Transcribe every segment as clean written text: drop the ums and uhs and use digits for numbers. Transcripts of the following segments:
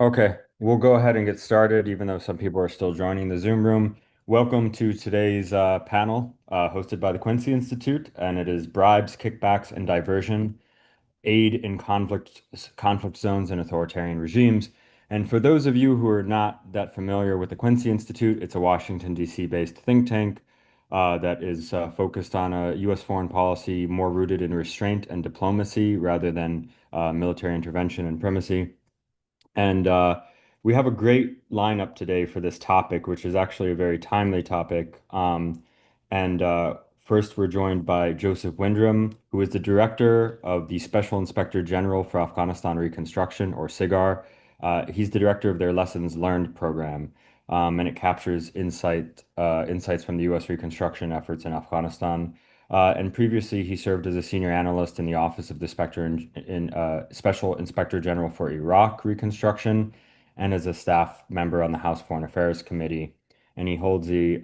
Okay, we'll go ahead and get started, even though some people are still joining the Zoom room. Welcome to today's panel, hosted by the Quincy Institute, and it is Bribes, Kickbacks, and Diversion, Aid in conflict zones and authoritarian regimes. And for those of you who are not that familiar with the Quincy Institute, it's a Washington, D.C. based think tank that is focused on a U.S. foreign policy more rooted in restraint and diplomacy rather than military intervention and primacy. And we have a great lineup today for this topic, which is actually a very timely topic. And First, we're joined by Joseph Windram, who is the director of the Special Inspector General for Afghanistan Reconstruction, or SIGAR. He's the director of their Lessons Learned program, and it captures insights from the U.S. reconstruction efforts in Afghanistan. And previously, he served as a senior analyst in the Office of the Special Inspector General for Iraq Reconstruction and as a staff member on the House Foreign Affairs Committee. And he holds a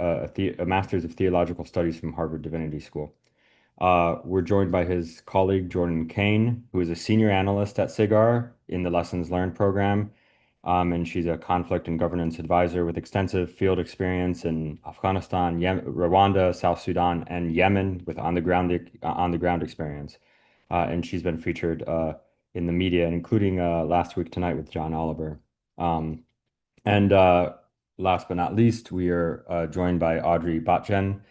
Master's of Theological Studies from Harvard Divinity School. We're joined by his colleague, Jordan Kane, who is a senior analyst at SIGAR in the Lessons Learned program. And she's a conflict and governance advisor with extensive field experience in Afghanistan, Rwanda, South Sudan, and Yemen with on the ground experience. And she's been featured in the media, including last week tonight with John Oliver. Um, and Last but not least, we are joined by Audrey Botjen,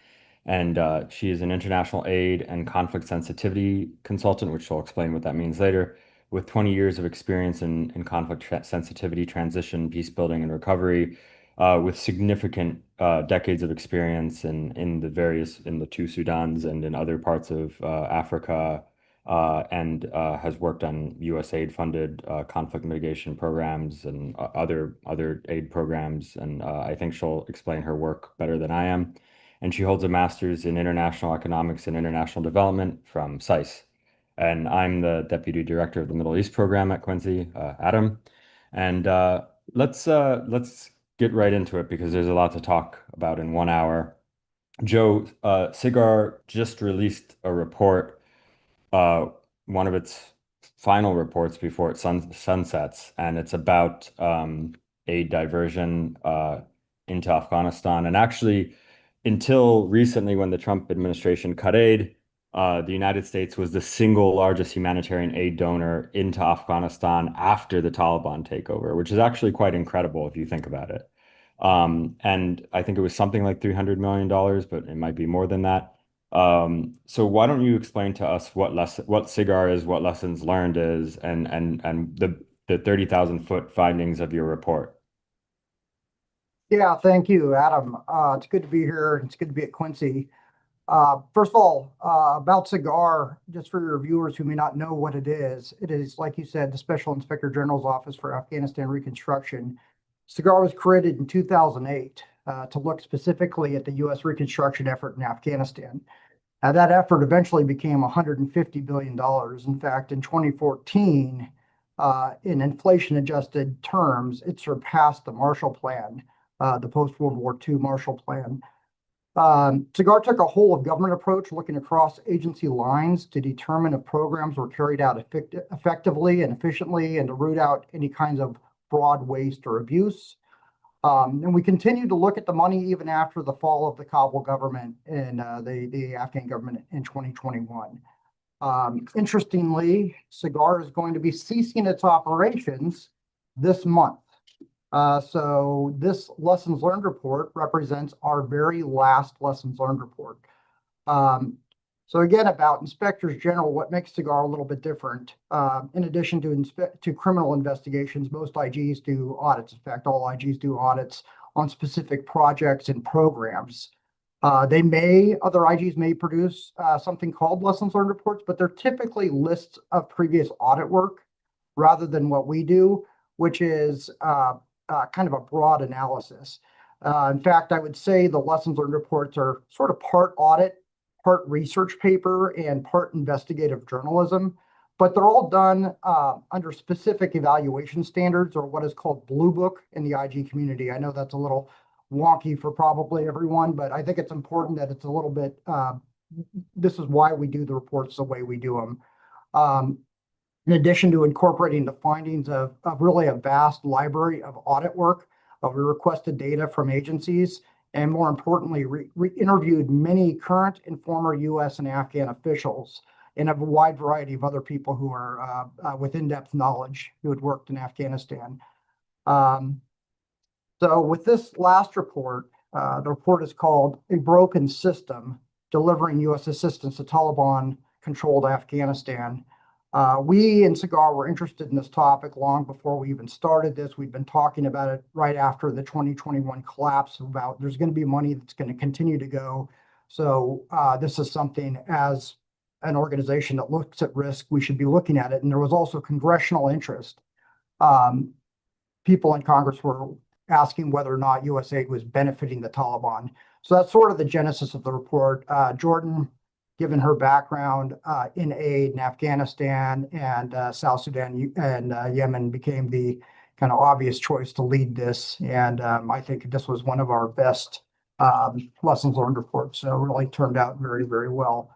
and she is an international aid and conflict sensitivity consultant, which she'll explain what that means later, with 20 years of experience in conflict sensitivity, transition, peace building, and recovery, with significant decades of experience in the two Sudans and in other parts of Africa, and has worked on USAID funded conflict mitigation programs and other aid programs. And I think she'll explain her work better than I am. And she holds a master's in international economics and international development from SAIS. And I'm the deputy director of the Middle East program at Quincy, Adam. And let's get right into it because there's a lot to talk about in 1 hour. Joe, SIGAR just released a report, uh, one of its final reports before it sunsets, and it's about aid diversion into Afghanistan. And actually, until recently, when the Trump administration cut aid, the United States was the single largest humanitarian aid donor into Afghanistan after the Taliban takeover, which is actually quite incredible if you think about it. And I think it was something like $300 million, but it might be more than that. So why don't you explain to us what SIGAR is, what lessons learned is, and the 30,000 foot findings of your report? Yeah, thank you, Adam. It's good to be here. It's good to be at Quincy. First of all, about SIGAR, just for your viewers who may not know what it is, like you said, the Special Inspector General's Office for Afghanistan Reconstruction. SIGAR was created in 2008 to look specifically at the U.S. reconstruction effort in Afghanistan. That effort eventually became $150 billion. In fact, in 2014, in inflation-adjusted terms, it surpassed the Marshall Plan, the post-World War II Marshall Plan. SIGAR took a whole of government approach, looking across agency lines to determine if programs were carried out effectively and efficiently, and to root out any kinds of fraud, waste, or abuse. And we continue to look at the money even after the fall of the Kabul government and the Afghan government in 2021. Interestingly, SIGAR is going to be ceasing its operations this month. So this lessons learned report represents our very last lessons learned report. So again, about inspectors general, what makes SIGAR a little bit different? In addition to criminal investigations, most IGs do audits. In fact, all IGs do audits on specific projects and programs. Other IGs may produce something called lessons learned reports, but they're typically lists of previous audit work rather than what we do, which is kind of a broad analysis. In fact, I would say the lessons learned reports are sort of part audit, part research paper, and part investigative journalism, but they're all done under specific evaluation standards, or what is called Blue Book in the IG community. I know that's a little wonky for probably everyone, but I think it's important that it's a little bit, this is why we do the reports the way we do them. In addition to incorporating the findings of really a vast library of audit work, we requested data from agencies and more importantly, interviewed many current and former US and Afghan officials and a wide variety of other people who are with in-depth knowledge who had worked in Afghanistan. So with this last report, the report is called A Broken System, Delivering US Assistance to Taliban-Controlled Afghanistan. We in SIGAR were interested in this topic long before we even started this. We've been talking about it right after the 2021 collapse about there's going to be money that's going to continue to go. So this is something as an organization that looks at risk, we should be looking at it. And there was also congressional interest. People in Congress were asking whether or not US aid was benefiting the Taliban. So that's sort of the genesis of the report. Jordan, given her background in aid in Afghanistan and South Sudan and Yemen, became the kind of obvious choice to lead this. And I think this was one of our best lessons learned reports. So it really turned out very, very well.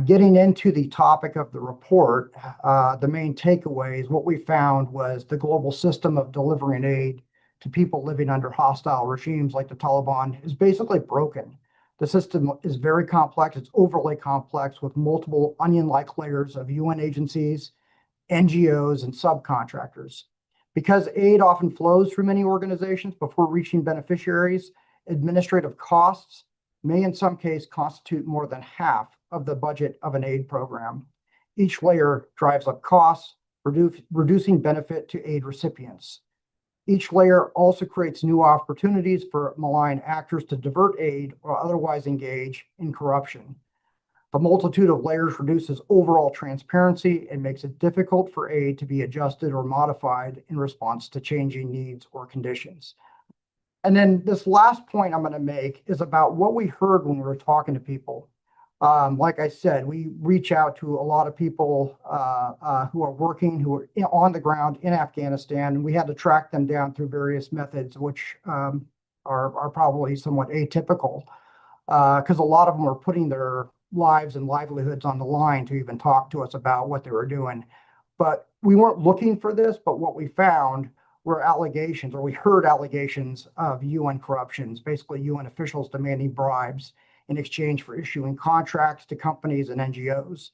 Getting into the topic of the report, the main takeaways, what we found was the global system of delivering aid to people living under hostile regimes like the Taliban is basically broken. The system is very complex. It's overly complex with multiple onion-like layers of UN agencies, NGOs, and subcontractors. Because aid often flows through many organizations before reaching beneficiaries, administrative costs may in some cases constitute more than half of the budget of an aid program. Each layer drives up costs, reducing benefit to aid recipients. Each layer also creates new opportunities for malign actors to divert aid or otherwise engage in corruption. The multitude of layers reduces overall transparency and makes it difficult for aid to be adjusted or modified in response to changing needs or conditions. And then this last point I'm going to make is about what we heard when we were talking to people. Like I said, we reach out to a lot of people who are working, who are on the ground in Afghanistan, and we had to track them down through various methods, which are probably somewhat atypical, because a lot of them are putting their lives and livelihoods on the line to even talk to us about what they were doing. But we weren't looking for this, but what we found were allegations, or we heard allegations of UN corruptions, basically UN officials demanding bribes in exchange for issuing contracts to companies and NGOs.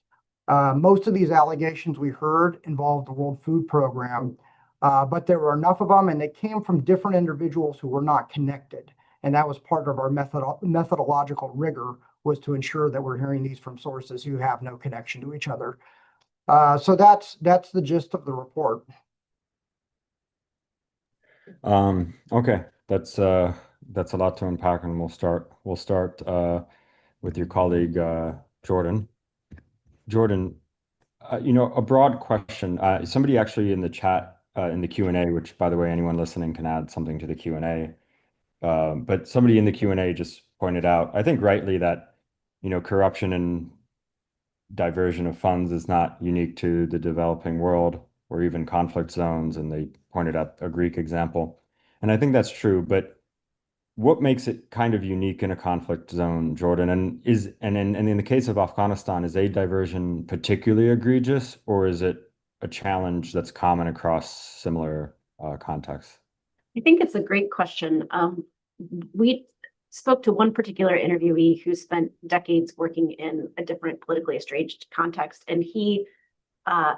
Most of these allegations we heard involved the World Food Program, but there were enough of them and they came from different individuals who were not connected. And that was part of our methodological rigor, was to ensure that we're hearing these from sources who have no connection to each other. So that's the gist of the report. Okay, that's a lot to unpack, and we'll start with your colleague Jordan. Jordan, a broad question. Somebody actually in the chat in the Q&A, which by the way, anyone listening can add something to the Q&A. But somebody in the Q&A just pointed out, I think rightly, that corruption and diversion of funds is not unique to the developing world or even conflict zones, and they pointed out a Greek example. And I think that's true, but what makes it kind of unique in a conflict zone, Jordan? And in the case of Afghanistan, is aid diversion particularly egregious, or is it a challenge that's common across similar contexts? I think it's a great question. We spoke to one particular interviewee who spent decades working in a different politically estranged context, and he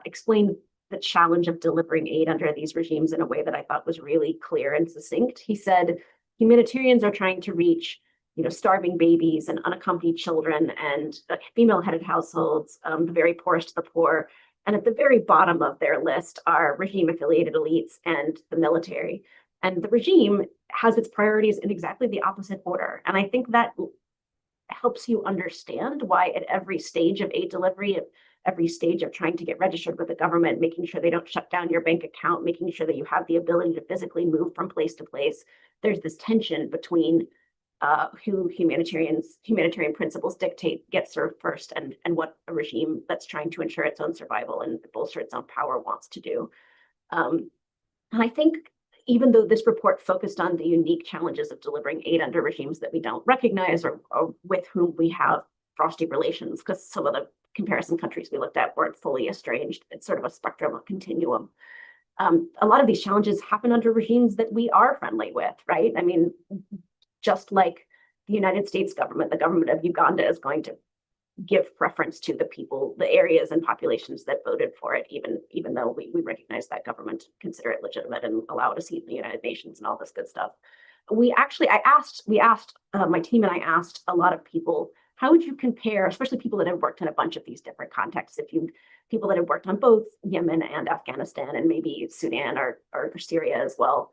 explained the challenge of delivering aid under these regimes in a way that I thought was really clear and succinct. He said, humanitarians are trying to reach, starving babies and unaccompanied children and female-headed households, the very poorest of the poor. And at the very bottom of their list are regime-affiliated elites and the military. And the regime has its priorities in exactly the opposite order. And I think that helps you understand why at every stage of aid delivery, at every stage of trying to get registered with the government, making sure they don't shut down your bank account, making sure that you have the ability to physically move from place to place, there's this tension between who humanitarian principles dictate gets served first and what a regime that's trying to ensure its own survival and bolster its own power wants to do. And I think even though this report focused on the unique challenges of delivering aid under regimes that we don't recognize or with whom we have frosty relations, because some of the comparison countries we looked at weren't fully estranged. It's sort of a spectrum, a continuum. A lot of these challenges happen under regimes that we are friendly with, right? I mean, just like the United States government, the government of Uganda is going to give preference to the people, the areas and populations that voted for it, even though we recognize that government, consider it legitimate and allow it a seat in the United Nations and all this good stuff. We asked my team and I asked a lot of people, how would you compare, especially people that have worked in a bunch of these different contexts, people that have worked on both Yemen and Afghanistan and maybe Sudan or Syria as well.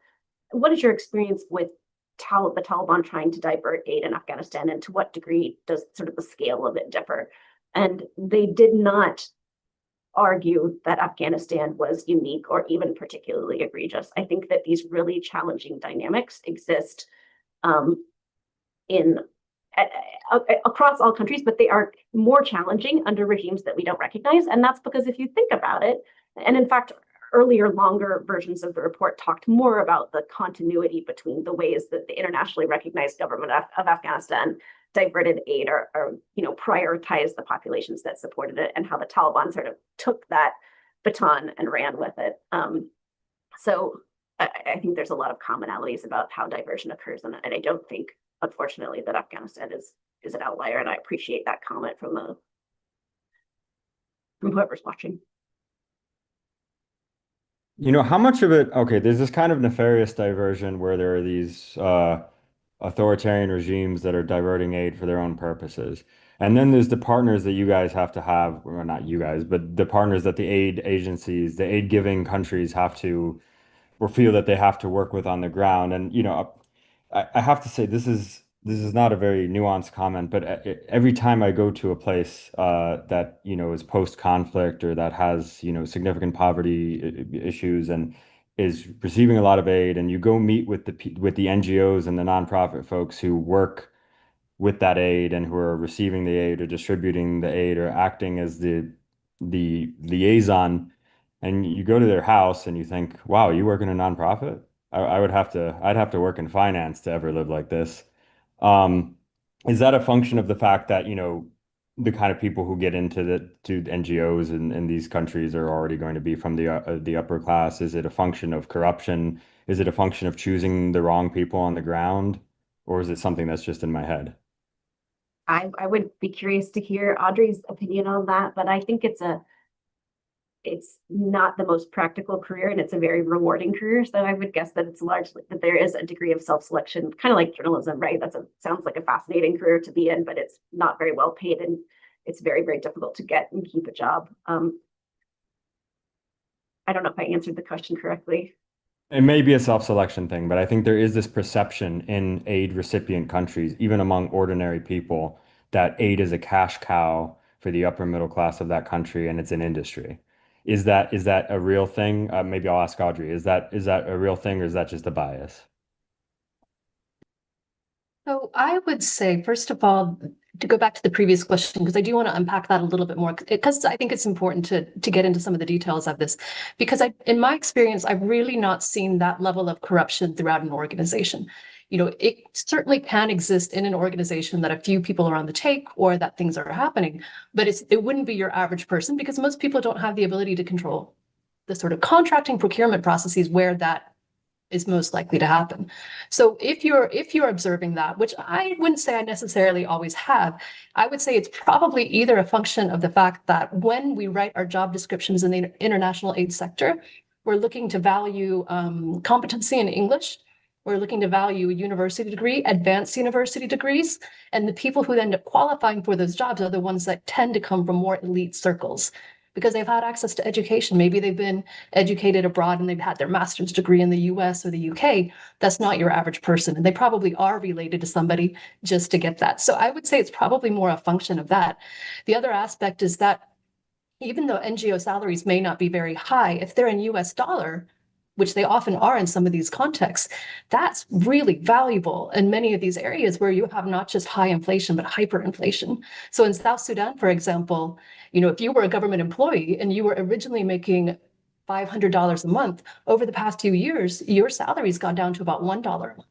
What is your experience with the Taliban trying to divert aid in Afghanistan, and to what degree does sort of the scale of it differ? And they did not argue that Afghanistan was unique or even particularly egregious. I think that these really challenging dynamics exist across all countries, but they are more challenging under regimes that we don't recognize. And that's because if you think about it, and in fact, earlier, longer versions of the report talked more about the continuity between the ways that the internationally recognized government of Afghanistan diverted aid or prioritized the populations that supported it, and how the Taliban sort of took that baton and ran with it. So I think there's a lot of commonalities about how diversion occurs, and I don't think, unfortunately, that Afghanistan is an outlier. And I appreciate that comment from whoever's watching. How much of it, okay, there's this kind of nefarious diversion where there are these authoritarian regimes that are diverting aid for their own purposes. And then there's the partners that you guys have to have, or not you guys, but the partners that the aid agencies, the aid giving countries have to, or feel that they have to work with on the ground. And, I have to say this is not a very nuanced comment, but every time I go to a place that is post-conflict or that has significant poverty issues and is receiving a lot of aid, and you go meet with the NGOs and the nonprofit folks who work with that aid and who are receiving the aid or distributing the aid or acting as the liaison, and you go to their house and you think, wow, you work in a nonprofit? I'd have to work in finance to ever live like this. Um, is that a function of the fact that, the kind of people who get to NGOs in these countries are already going to be from the upper class? Is it a function of corruption? Is it a function of choosing the wrong people on the ground? Or is it something that's just in my head? I would be curious to hear Audrey's opinion on that, but I think it's not the most practical career, and it's a very rewarding career. So I would guess that it's largely that there is a degree of self-selection, kind of like journalism, right? Sounds like a fascinating career to be in, but it's not very well paid, and it's very, very difficult to get and keep a job. I don't know if I answered the question correctly. It may be a self-selection thing, but I think there is this perception in aid recipient countries, even among ordinary people, that aid is a cash cow for the upper middle class of that country, and it's an industry. Is that a real thing? Maybe I'll ask Audrey. Is that a real thing, or is that just a bias? So I would say, first of all, to go back to the previous question, because I do want to unpack that a little bit more, because I think it's important to get into some of the details of this. Because in my experience, I've really not seen that level of corruption throughout an organization. It certainly can exist in an organization that a few people are on the take or that things are happening, but it wouldn't be your average person, because most people don't have the ability to control the sort of contracting procurement processes where that is most likely to happen. So if you're observing that, which I wouldn't say I necessarily always have, I would say it's probably either a function of the fact that when we write our job descriptions in the international aid sector, we're looking to value competency in English. We're looking to value a university degree, advanced university degrees, and the people who end up qualifying for those jobs are the ones that tend to come from more elite circles, because they've had access to education. Maybe they've been educated abroad and they've had their master's degree in the US or the UK. That's not your average person. And they probably are related to somebody just to get that. So I would say it's probably more a function of that. The other aspect is that even though NGO salaries may not be very high, if they're in US dollar, which they often are in some of these contexts, that's really valuable in many of these areas where you have not just high inflation, but hyperinflation. So in South Sudan, for example, if you were a government employee and you were originally making $500 a month, over the past few years, your salary's gone down to about $1 a month.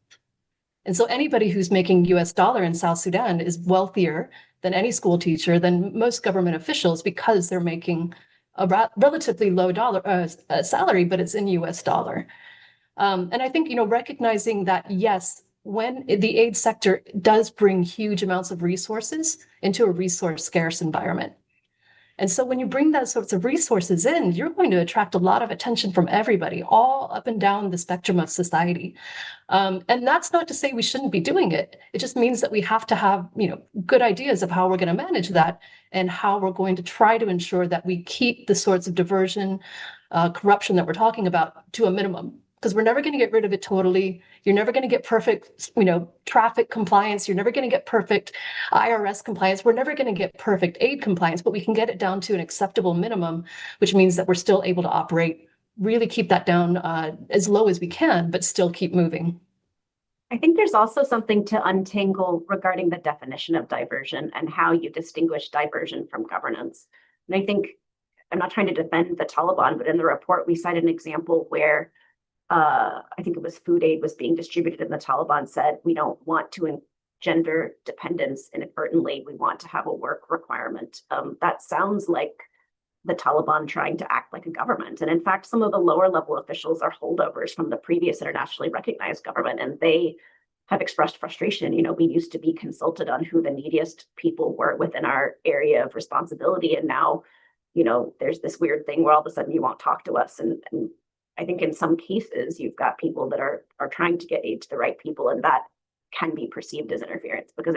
And so anybody who's making US dollar in South Sudan is wealthier than any school teacher, than most government officials, because they're making a relatively low salary, but it's in US dollar. And I think, recognizing that, yes, when the aid sector does bring huge amounts of resources into a resource scarce environment. And so when you bring those sorts of resources in, you're going to attract a lot of attention from everybody, all up and down the spectrum of society. And that's not to say we shouldn't be doing it. It just means that we have to have, good ideas of how we're going to manage that and how we're going to try to ensure that we keep the sorts of diversion, corruption that we're talking about to a minimum. Because we're never going to get rid of it totally. You're never going to get perfect, traffic compliance. You're never going to get perfect IRS compliance. We're never going to get perfect aid compliance, but we can get it down to an acceptable minimum, which means that we're still able to operate, really keep that down as low as we can, but still keep moving. I think there's also something to untangle regarding the definition of diversion and how you distinguish diversion from governance. And I think, I'm not trying to defend the Taliban, but in the report, we cite an example where I think it was food aid was being distributed and the Taliban said, we don't want to engender dependence inadvertently. We want to have a work requirement. That sounds like the Taliban trying to act like a government. And in fact, some of the lower level officials are holdovers from the previous internationally recognized government, and they have expressed frustration. We used to be consulted on who the neediest people were within our area of responsibility. And now, there's this weird thing where all of a sudden you won't talk to us. And I think in some cases, you've got people that are trying to get aid to the right people, and that can be perceived as interference because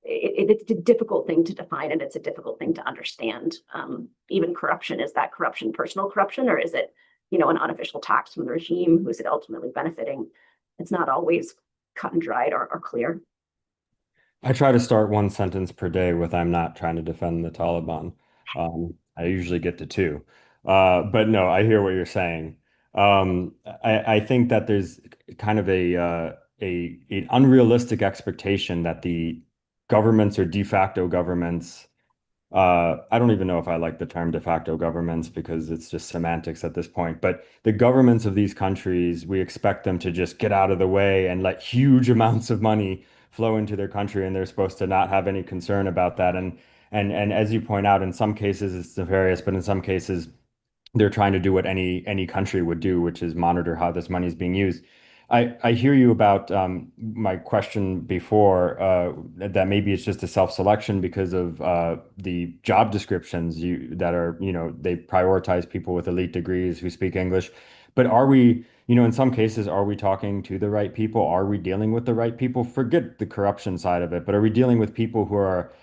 it's a difficult thing to define and it's a difficult thing to understand. Even corruption, is that corruption personal corruption, or is it, an unofficial tax from the regime? Who is it ultimately benefiting? It's not always cut and dried or clear. I try to start one sentence per day with "I'm not trying to defend the Taliban." I usually get to two. But no, I hear what you're saying. I think that there's kind of an unrealistic expectation that the governments or de facto governments, I don't even know if I like the term de facto governments because it's just semantics at this point, but the governments of these countries, we expect them to just get out of the way and let huge amounts of money flow into their country, and they're supposed to not have any concern about that. And as you point out, in some cases it's nefarious, but in some cases they're trying to do what any country would do, which is monitor how this money is being used. I hear you about my question before that maybe it's just a self-selection because of the job descriptions that are, they prioritize people with elite degrees who speak English. But are we, in some cases, are we talking to the right people? Are we dealing with the right people? Forget the corruption side of it, but are we dealing with people who are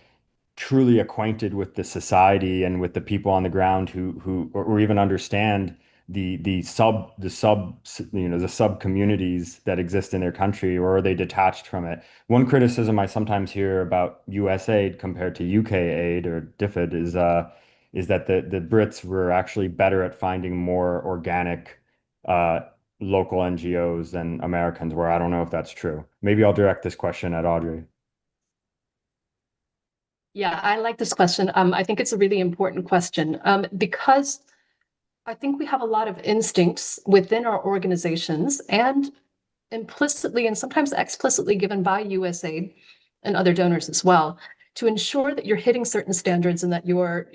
truly acquainted with the society and with the people on the ground who or even understand the sub communities that exist in their country, or are they detached from it? One criticism I sometimes hear about US aid compared to UK aid or DFID is that the Brits were actually better at finding more organic local NGOs than Americans were. I don't know if that's true. Maybe I'll direct this question at Audrey. Yeah, I like this question. I think it's a really important question because I think we have a lot of instincts within our organizations and implicitly and sometimes explicitly given by USAID and other donors as well to ensure that you're hitting certain standards and that you're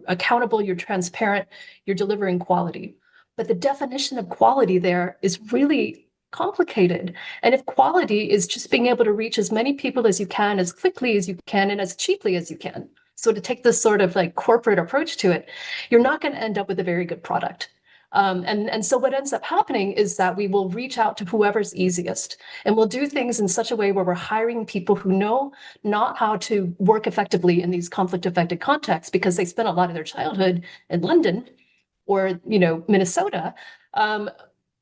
accountable, you're transparent, you're delivering quality. But the definition of quality there is really complicated. And if quality is just being able to reach as many people as you can, as quickly as you can, and as cheaply as you can, so to take this sort of like corporate approach to it, you're not going to end up with a very good product. And so what ends up happening is that we will reach out to whoever's easiest, and we'll do things in such a way where we're hiring people who know not how to work effectively in these conflict-affected contexts because they spent a lot of their childhood in London or, Minnesota,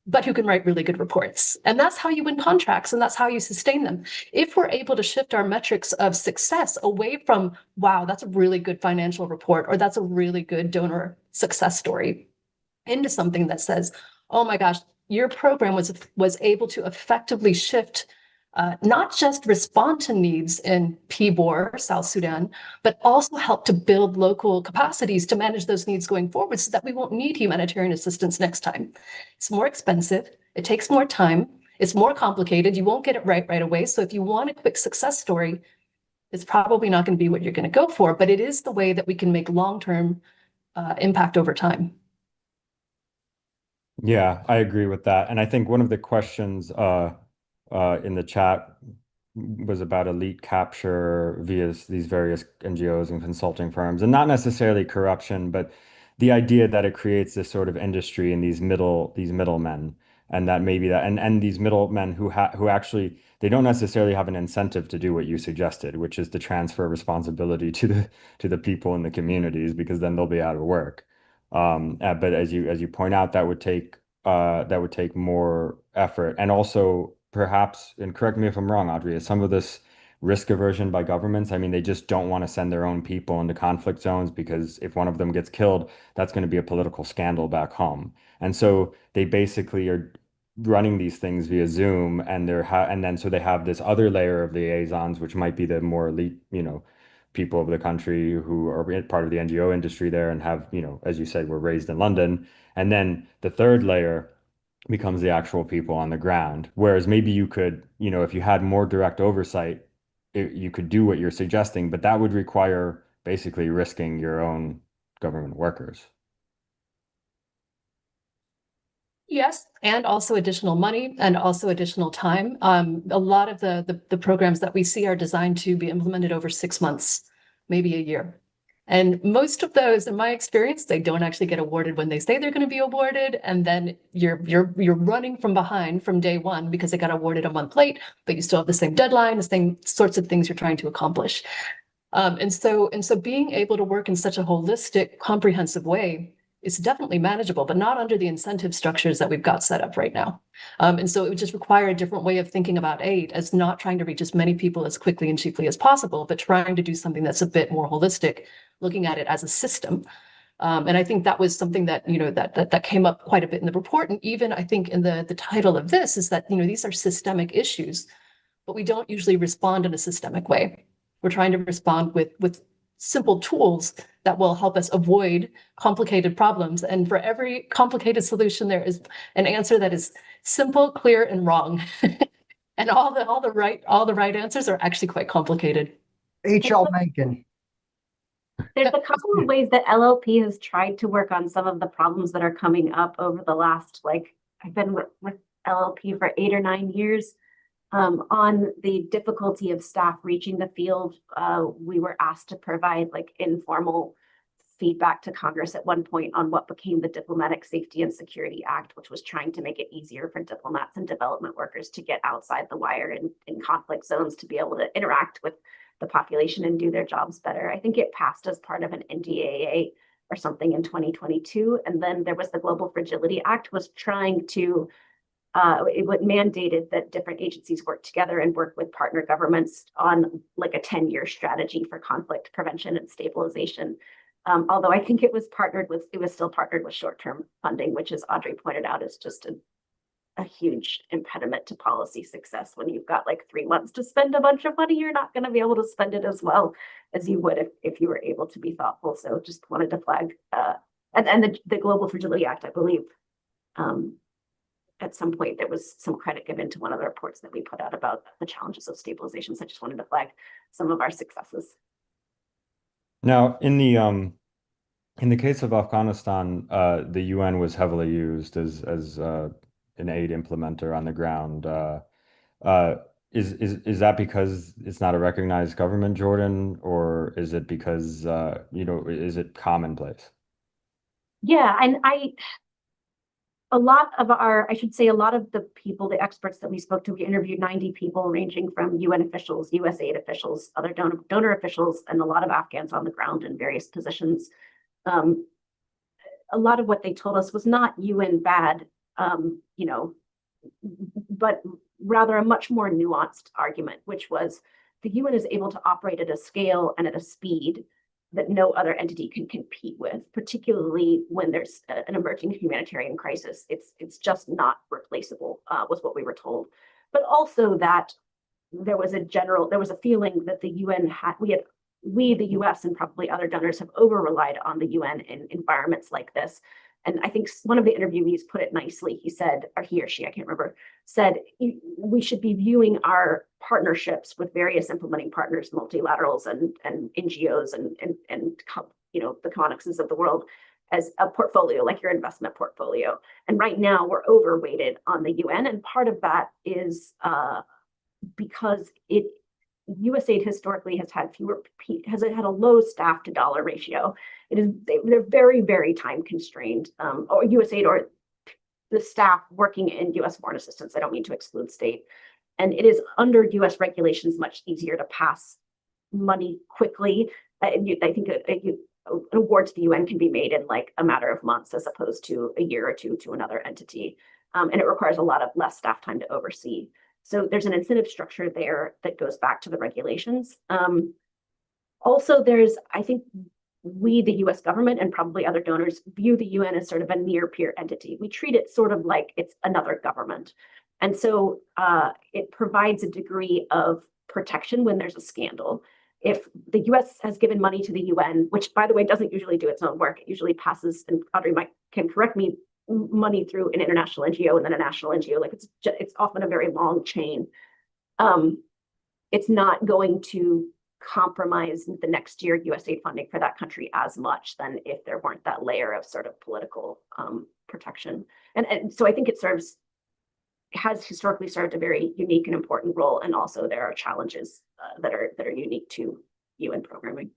but who can write really good reports. And that's how you win contracts, and that's how you sustain them. If we're able to shift our metrics of success away from, wow, that's a really good financial report, or that's a really good donor success story, into something that says, oh my gosh, your program was able to effectively shift, not just respond to needs in PBOR, South Sudan, but also help to build local capacities to manage those needs going forward so that we won't need humanitarian assistance next time. It's more expensive, it takes more time, it's more complicated, you won't get it right away. So if you want a quick success story, it's probably not going to be what you're going to go for, but it is the way that we can make long-term impact over time. Yeah, I agree with that. And I think one of the questions in the chat was about elite capture via these various NGOs and consulting firms, and not necessarily corruption, but the idea that it creates this sort of industry in these middlemen, and that maybe that and these middlemen who actually they don't necessarily have an incentive to do what you suggested, which is to transfer responsibility to the people in the communities, because then they'll be out of work. But as you point out, that would take more effort, and also perhaps, and correct me if I'm wrong, Audrey, is some of this risk aversion by governments. I mean, they just don't want to send their own people into conflict zones because if one of them gets killed, that's going to be a political scandal back home. And so they basically are running these things via Zoom, and and then so they have this other layer of liaisons, which might be the more elite, people of the country who are part of the NGO industry there and have, as you said, were raised in London. And then the third layer becomes the actual people on the ground. Whereas maybe you could, if you had more direct oversight, you could do what you're suggesting, but that would require basically risking your own government workers. Yes, and also additional money and also additional time. A lot of the programs that we see are designed to be implemented over 6 months, maybe a year. And most of those, in my experience, they don't actually get awarded when they say they're going to be awarded. And then you're running from behind from day one because they got awarded a month late, but you still have the same deadline, the same sorts of things you're trying to accomplish. And so being able to work in such a holistic, comprehensive way is definitely manageable, but not under the incentive structures that we've got set up right now. And so it would just require a different way of thinking about aid, as not trying to reach as many people as quickly and cheaply as possible, but trying to do something that's a bit more holistic, looking at it as a system. And I think that was something that, that came up quite a bit in the report. And even I think in the title of this is that, these are systemic issues, but we don't usually respond in a systemic way. We're trying to respond with simple tools that will help us avoid complicated problems. And for every complicated solution, there is an answer that is simple, clear, and wrong. And all the right answers are actually quite complicated. H.L. Mencken. There's a couple of ways that LLP has tried to work on some of the problems that are coming up over the last, I've been with LLP for 8 or 9 years. On the difficulty of staff reaching the field, we were asked to provide informal feedback to Congress at one point on what became the Diplomatic Safety and Security Act, which was trying to make it easier for diplomats and development workers to get outside the wire in conflict zones to be able to interact with the population and do their jobs better. I think it passed as part of an NDAA or something in 2022. And then there was the Global Fragility Act, was trying to it mandated that different agencies work together and work with partner governments on a 10-year strategy for conflict prevention and stabilization. Although I think it was still partnered with short-term funding, which, as Audrey pointed out, is just a huge impediment to policy success. When you've got 3 months to spend a bunch of money, you're not going to be able to spend it as well as you would if you were able to be thoughtful. So just wanted to flag, and the Global Fragility Act, I believe, at some point there was some credit given to one of the reports that we put out about the challenges of stabilization. So I just wanted to flag some of our successes. Now, in the case of Afghanistan, the UN was heavily used as an aid implementer on the ground. Is that because it's not a recognized government, Jordan, or is it because is it commonplace? Yeah, and a lot of the people, the experts that we spoke to, we interviewed 90 people ranging from UN officials, USAID officials, other donor officials, and a lot of Afghans on the ground in various positions. A lot of what they told us was not UN bad, but rather a much more nuanced argument, which was the UN is able to operate at a scale and at a speed that no other entity can compete with, particularly when there's an emerging humanitarian crisis. It's just not replaceable, was what we were told. But also that there was a feeling that the UN the US and probably other donors have over-relied on the UN in environments like this, And I think one of the interviewees put it nicely. He said, or he or she, I can't remember, said we should be viewing our partnerships with various implementing partners, multilaterals and NGOs and the connexes of the world as a portfolio, like your investment portfolio. And right now we're overweighted on the UN. And part of that is because USAID historically has had a low staff to dollar ratio. They're very, very time constrained, or USAID or the staff working in US foreign assistance. I don't mean to exclude state. And it is under US regulations much easier to pass money quickly. I think an award to the UN can be made in like a matter of months as opposed to a year or two to another entity. And it requires a lot of less staff time to oversee. So there's an incentive structure there that goes back to the regulations. Also, I think we, the US government and probably other donors, view the UN as sort of a near peer entity. We treat it sort of like it's another government. And so it provides a degree of protection when there's a scandal. If the US has given money to the UN, which by the way, doesn't usually do its own work, it usually passes, and Audrey can correct me, money through an international NGO and then a national NGO, like it's often a very long chain. It's not going to compromise the next year USAID funding for that country as much than if there weren't that layer of sort of political protection. And so I think it has historically served a very unique and important role. And also there are challenges that are unique to UN programming.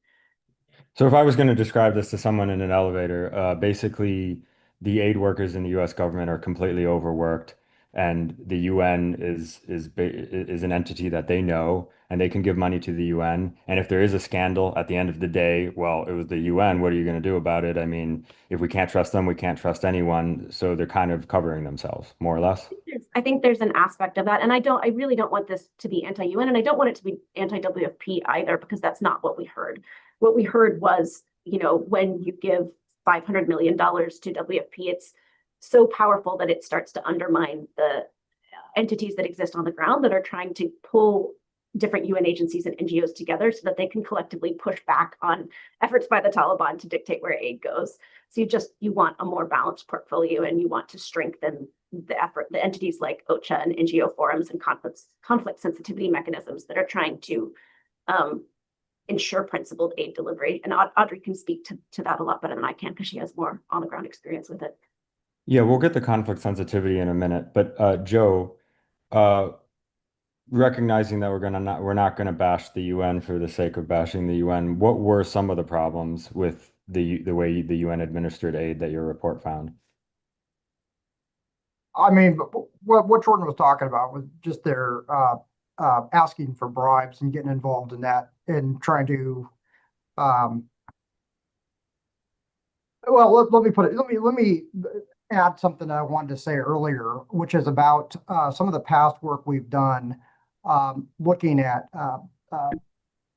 So if I was going to describe this to someone in an elevator, basically the aid workers in the US government are completely overworked, and the UN is an entity that they know, and they can give money to the UN. And if there is a scandal at the end of the day, well, it was the UN. What are you going to do about it? I mean, if we can't trust them, we can't trust anyone. So they're kind of covering themselves, more or less. I think there's an aspect of that. And I really don't want this to be anti-UN, and I don't want it to be anti-WFP either, because that's not what we heard. What we heard was, when you give $500 million to WFP, it's so powerful that it starts to undermine the entities that exist on the ground that are trying to pull different UN agencies and NGOs together so that they can collectively push back on efforts by the Taliban to dictate where aid goes. So you want a more balanced portfolio, and you want to strengthen the entities like OCHA and NGO forums and conflict sensitivity mechanisms that are trying to ensure principled aid delivery. And Audrey can speak to that a lot better than I can, because she has more on the ground experience with it. Yeah, we'll get the conflict sensitivity in a minute. But Joe, recognizing that we're not going to bash the UN for the sake of bashing the UN, what were some of the problems with the way the UN administered aid that your report found? I mean, what Jordan was talking about was just their asking for bribes and getting involved in that and trying to, let me put it, let me add something I wanted to say earlier, which is about some of the past work we've done looking at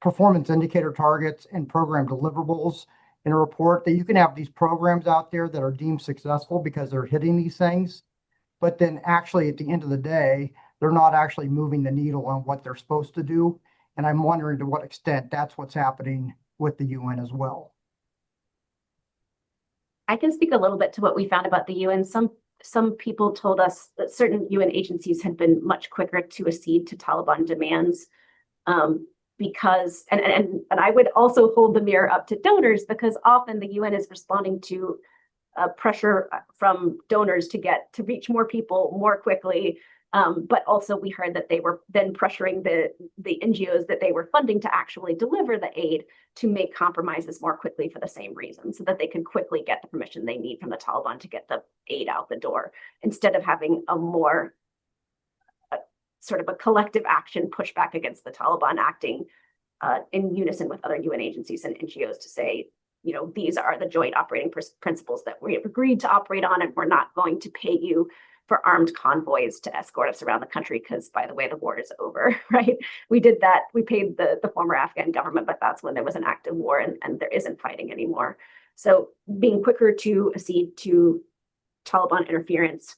performance indicator targets and program deliverables in a report, that you can have these programs out there that are deemed successful because they're hitting these things, but then actually at the end of the day, they're not actually moving the needle on what they're supposed to do. And I'm wondering to what extent that's what's happening with the UN as well. I can speak a little bit to what we found about the UN. Some people told us that certain UN agencies had been much quicker to accede to Taliban demands because, and I would also hold the mirror up to donors, because often the UN is responding to pressure from donors to reach more people more quickly. But also we heard that they were then pressuring the NGOs that they were funding to actually deliver the aid to make compromises more quickly for the same reason, so that they could quickly get the permission they need from the Taliban to get the aid out the door, instead of having a more sort of a collective action pushback against the Taliban, acting in unison with other UN agencies and NGOs to say, these are the joint operating principles that we have agreed to operate on, and we're not going to pay you for armed convoys to escort us around the country, because, by the way, the war is over, right? We did that. We paid the former Afghan government, but that's when there was an active war and there isn't fighting anymore. So being quicker to accede to Taliban interference,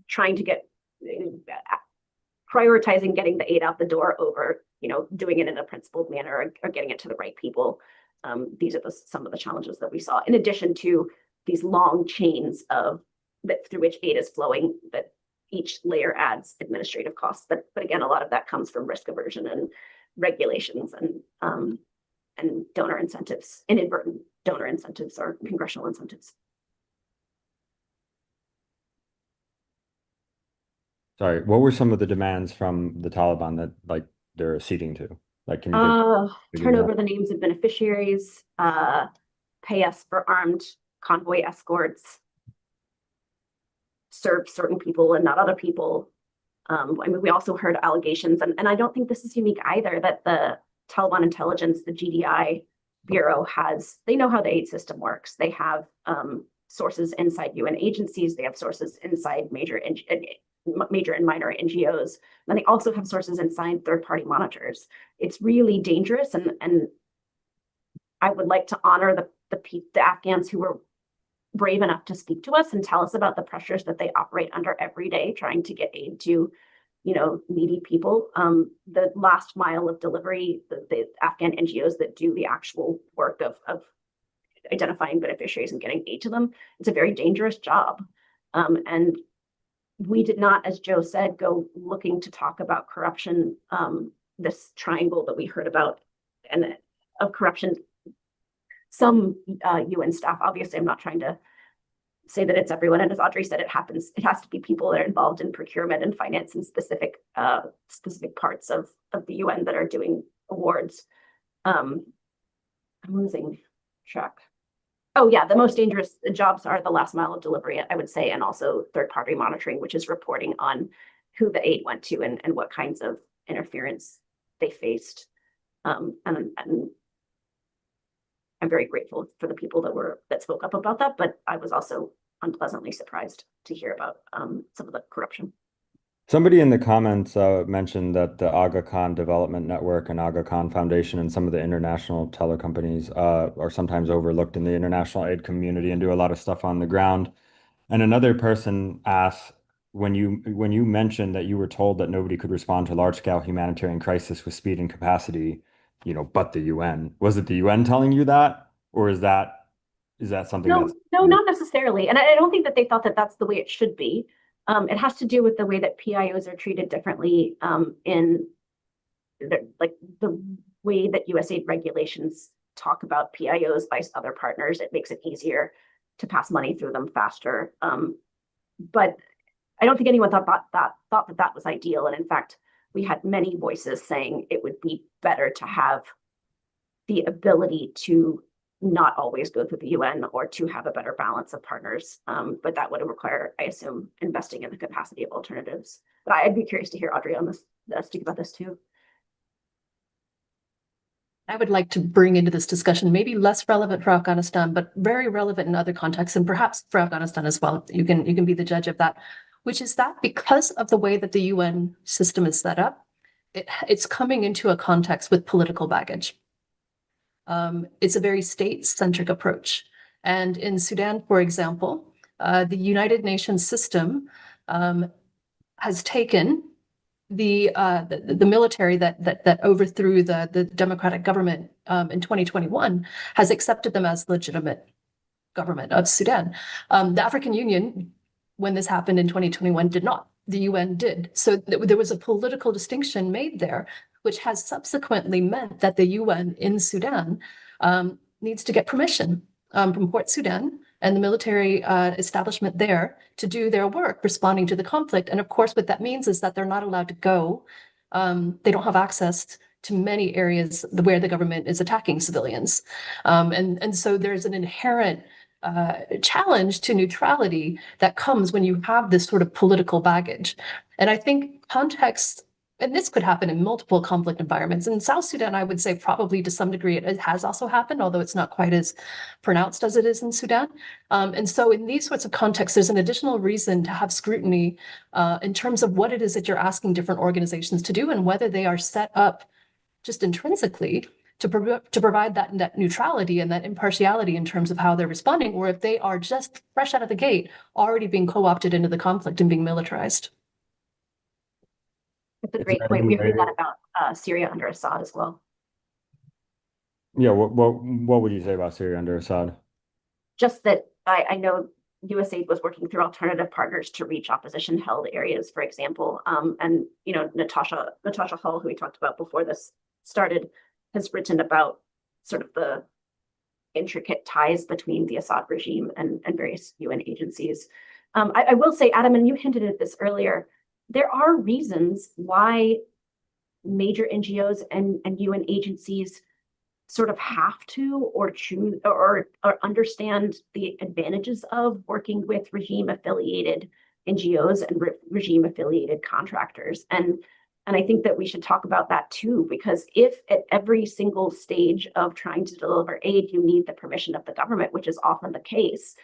trying to get, prioritizing getting the aid out the door over, doing it in a principled manner or getting it to the right people. these are some of the challenges that we saw, in addition to these long chains through which aid is flowing, that each layer adds administrative costs. But again, a lot of that comes from risk aversion and regulations and donor incentives, inadvertent donor incentives or congressional incentives. Sorry, what were some of the demands from the Taliban that like they're acceding to? Like, can you Turn that? over the names of beneficiaries, pay us for armed convoy escorts, serve certain people and not other people. I mean, we also heard allegations, and I don't think this is unique either, that the Taliban intelligence, the GDI Bureau they know how the aid system works. They have sources inside UN agencies, they have sources inside major and minor NGOs, and they also have sources inside third-party monitors. It's really dangerous, and I would like to honor the Afghans who were brave enough to speak to us and tell us about the pressures that they operate under every day, trying to get aid to, needy people. The last mile of delivery, the Afghan NGOs that do the actual work of identifying beneficiaries and getting aid to them, it's a very dangerous job. And we did not, as Joe said, go looking to talk about corruption, this triangle that we heard about, and of corruption. Some UN staff, obviously, I'm not trying to say that it's everyone, and as Audrey said, it has to be people that are involved in procurement and finance and specific parts of the UN that are doing awards. I'm losing track. Oh yeah, the most dangerous jobs are the last mile of delivery, I would say, and also third-party monitoring, which is reporting on who the aid went to and what kinds of interference they faced. And I'm very grateful for the people that spoke up about that, but I was also unpleasantly surprised to hear about some of the corruption. Somebody in the comments mentioned that the Aga Khan Development Network and Aga Khan Foundation and some of the international telecompanies are sometimes overlooked in the international aid community and do a lot of stuff on the ground. And another person asked, when you mentioned that you were told that nobody could respond to large-scale humanitarian crisis with speed and capacity, but the UN, was it the UN telling you that, or is that something No, that's not necessarily. And I don't think that they thought that that's the way it should be. It has to do with the way that PIOs are treated differently in the way that USAID regulations talk about PIOs by other partners. It makes it easier to pass money through them faster. But I don't think anyone thought that was ideal. And in fact, we had many voices saying it would be better to have the ability to not always go through the UN or to have a better balance of partners. But that would require, I assume, investing in the capacity of alternatives. But I'd be curious to hear Audrey on this, speak about this too. I would like to bring into this discussion, maybe less relevant for Afghanistan, but very relevant in other contexts, and perhaps for Afghanistan as well. You can be the judge of that, which is that because of the way that the UN system is set up, it's coming into a context with political baggage. It's a very state-centric approach. And in Sudan, for example, the United Nations system has taken the military that overthrew the democratic government in 2021, has accepted them as legitimate government of Sudan. The African Union, when this happened in 2021, did not. The UN did. So there was a political distinction made there, which has subsequently meant that the UN in Sudan needs to get permission from Port Sudan and the military establishment there to do their work responding to the conflict. And of course, what that means is that they're not allowed to go. They don't have access to many areas where the government is attacking civilians. And so there's an inherent challenge to neutrality that comes when you have this sort of political baggage. And I think context, and this could happen in multiple conflict environments. In South Sudan, I would say probably to some degree it has also happened, although it's not quite as pronounced as it is in Sudan. And so in these sorts of contexts, there's an additional reason to have scrutiny in terms of what it is that you're asking different organizations to do and whether they are set up just intrinsically to provide that neutrality and that impartiality in terms of how they're responding, or if they are just fresh out of the gate, already being co-opted into the conflict and being militarized. That's a great point. We heard that about Syria under Assad as well. Yeah, what would you say about Syria under Assad? Just that I know USAID was working through alternative partners to reach opposition held areas, for example. And Natasha Hall, who we talked about before this started, has written about sort of the intricate ties between the Assad regime and various UN agencies. I will say, Adam, and you hinted at this earlier, there are reasons why major NGOs and UN agencies sort of have to or choose or understand the advantages of working with regime affiliated NGOs and regime affiliated contractors. And I think that we should talk about that too, because if at every single stage of trying to deliver aid, you need the permission of the government, which is often the case,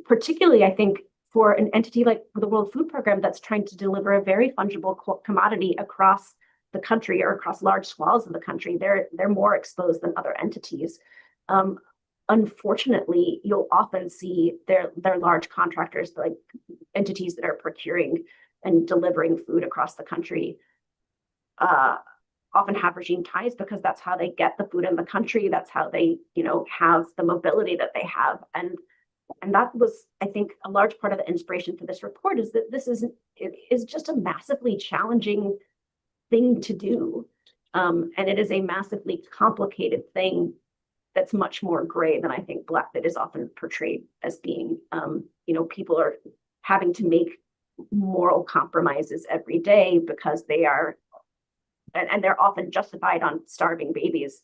particularly I think for an entity like the World Food Program that's trying to deliver a very fungible commodity across the country or across large swaths of the country, they're more exposed than other entities. Unfortunately, you'll often see their large contractors, like entities that are procuring and delivering food across the country, often have regime ties because that's how they get the food in the country. That's how they, have the mobility that they have. And that was, I think, a large part of the inspiration for this report is that it is just a massively challenging thing to do. And it is a massively complicated thing that's much more gray than I think Black that is often portrayed as being. People are having to make moral compromises every day because they are, and they're often justified on starving babies.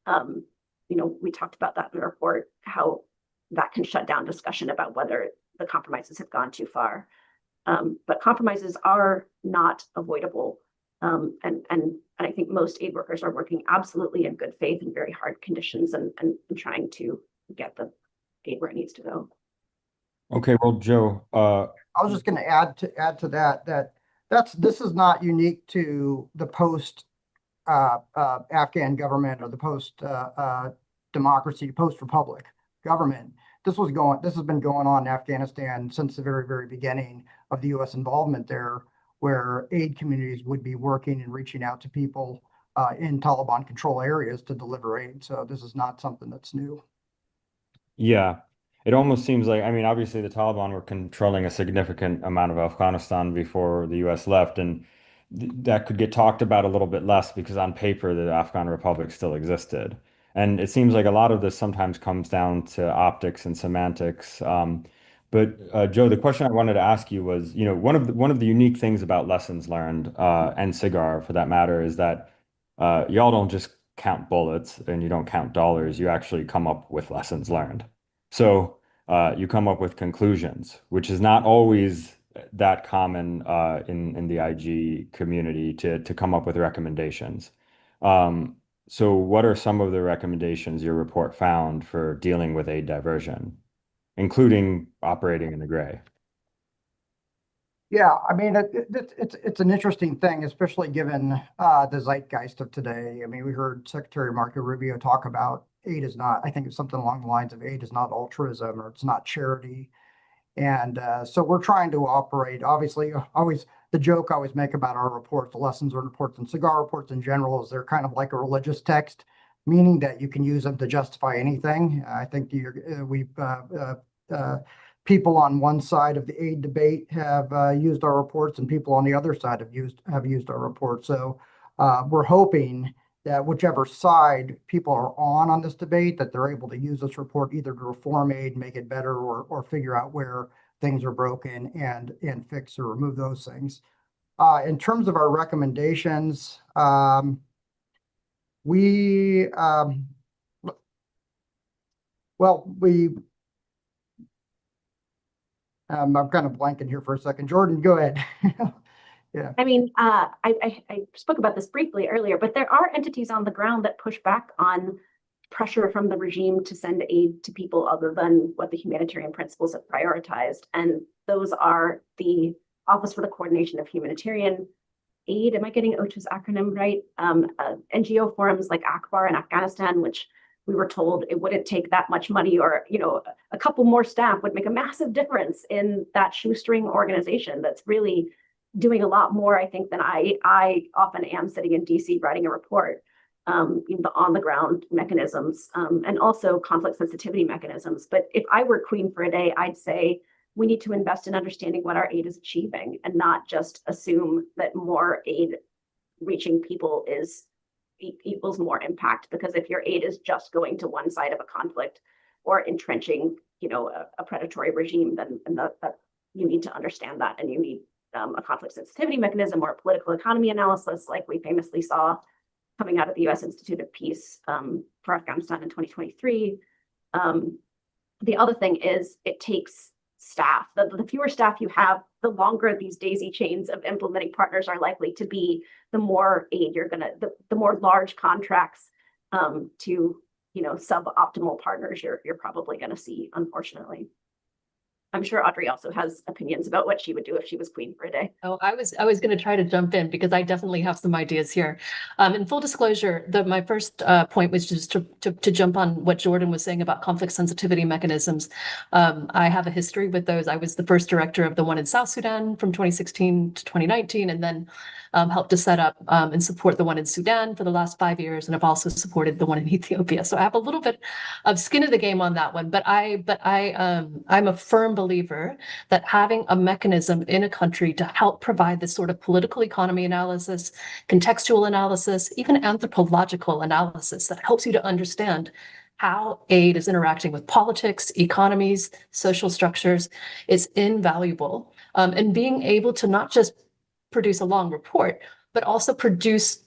We talked about that in the report, how that can shut down discussion about whether the compromises have gone too far. But compromises are not avoidable. And I think most aid workers are working absolutely in good faith in very hard conditions and trying to get the aid where it needs to go. Okay, well, Joe, I was just going to add to that this is not unique to the post Afghan government or the post democracy, post republic government. This has been going on in Afghanistan since the very, very beginning of the U.S. involvement there, where aid communities would be working and reaching out to people in Taliban control areas to deliver aid. So this is not something that's new. yeah, it almost seems like, I mean, obviously the Taliban were controlling a significant amount of Afghanistan before the US left, and that could get talked about a little bit less because on paper the Afghan Republic still existed. And it seems like a lot of this sometimes comes down to optics and semantics. But Joe, the question I wanted to ask you was, one of the unique things about lessons learned and SIGAR for that matter is that y'all don't just count bullets and you don't count dollars. You actually come up with lessons learned. So you come up with conclusions, which is not always that common in the IG community to come up with recommendations. So what are some of the recommendations your report found for dealing with aid diversion, including operating in the gray? Yeah, I mean, it's an interesting thing, especially given the zeitgeist of today. I mean, we heard Secretary Marco Rubio talk about aid is not, I think it's something along the lines of aid is not altruism or it's not charity. And so we're trying to operate, obviously, always the joke I always make about our reports, the lessons learned reports and SIGAR reports in general, is they're kind of like a religious text, meaning that you can use them to justify anything. I think people on one side of the aid debate have used our reports, and people on the other side have used our reports. So we're hoping that whichever side people are on this debate, that they're able to use this report either to reform aid, make it better, or figure out where things are broken and fix or remove those things. In terms of our recommendations, we I'm kind of blanking here for a second. Jordan, go ahead. Yeah. I mean, I spoke about this briefly earlier, but there are entities on the ground that push back on pressure from the regime to send aid to people other than what the humanitarian principles have prioritized. And those are the Office for the Coordination of Humanitarian Aid. Am I getting OCHA's acronym right? NGO forums like ACBAR in Afghanistan, which we were told it wouldn't take that much money or, a couple more staff would make a massive difference in that shoestring organization that's really doing a lot more, I think, than I often am sitting in DC writing a report. the on-the-ground mechanisms, and also conflict sensitivity mechanisms. But if I were queen for a day, I'd say we need to invest in understanding what our aid is achieving and not just assume that more aid reaching people equals more impact. Because if your aid is just going to one side of a conflict or entrenching, a predatory regime, then that you need to understand that, and you need a conflict sensitivity mechanism or a political economy analysis, like we famously saw coming out of the U.S. Institute of Peace for Afghanistan in 2023. The other thing is it takes staff. The fewer staff you have, the longer these daisy chains of implementing partners are likely to be, the more aid the more large contracts to suboptimal partners you're probably going to see, unfortunately. I'm sure Audrey also has opinions about what she would do if she was queen for a day. Oh, I was going to try to jump in because I definitely have some ideas here. In full disclosure, my first point was just to jump on what Jordan was saying about conflict sensitivity mechanisms. I have a history with those. I was the first director of the one in South Sudan from 2016 to 2019, and then helped to set up and support the one in Sudan for the last 5 years, and I've also supported the one in Ethiopia. So I have a little bit of skin in the game on that one. But I'm a firm believer that having a mechanism in a country to help provide this sort of political economy analysis, contextual analysis, even anthropological analysis that helps you to understand how aid is interacting with politics, economies, social structures is invaluable. And being able to not just produce a long report, but also produce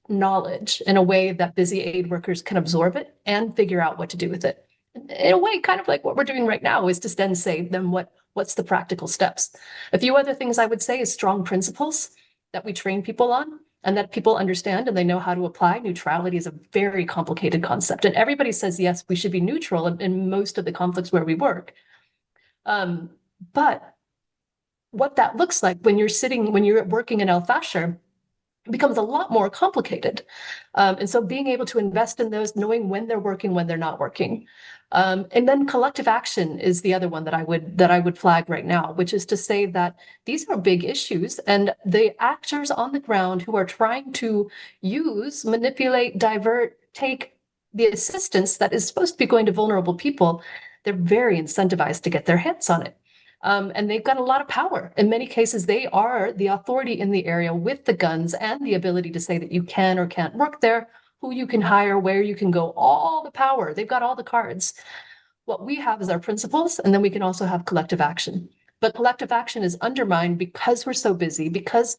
knowledge in a way that busy aid workers can absorb it and figure out what to do with it. In a way, kind of like what we're doing right now, is to then say, then what's the practical steps? A few other things I would say is strong principles that we train people on and that people understand and they know how to apply. Neutrality is a very complicated concept, and everybody says, yes, we should be neutral in most of the conflicts where we work. But what that looks like when you're working in El Fasher becomes a lot more complicated. And so being able to invest in those, knowing when they're working, when they're not working. And then collective action is the other one that I would flag right now, which is to say that these are big issues, and the actors on the ground who are trying to use, manipulate, divert, take the assistance that is supposed to be going to vulnerable people, they're very incentivized to get their hands on it. And they've got a lot of power. In many cases, they are the authority in the area with the guns and the ability to say that you can or can't work there, who you can hire, where you can go, all the power. They've got all the cards. What we have is our principles, and then we can also have collective action. But collective action is undermined because we're so busy, because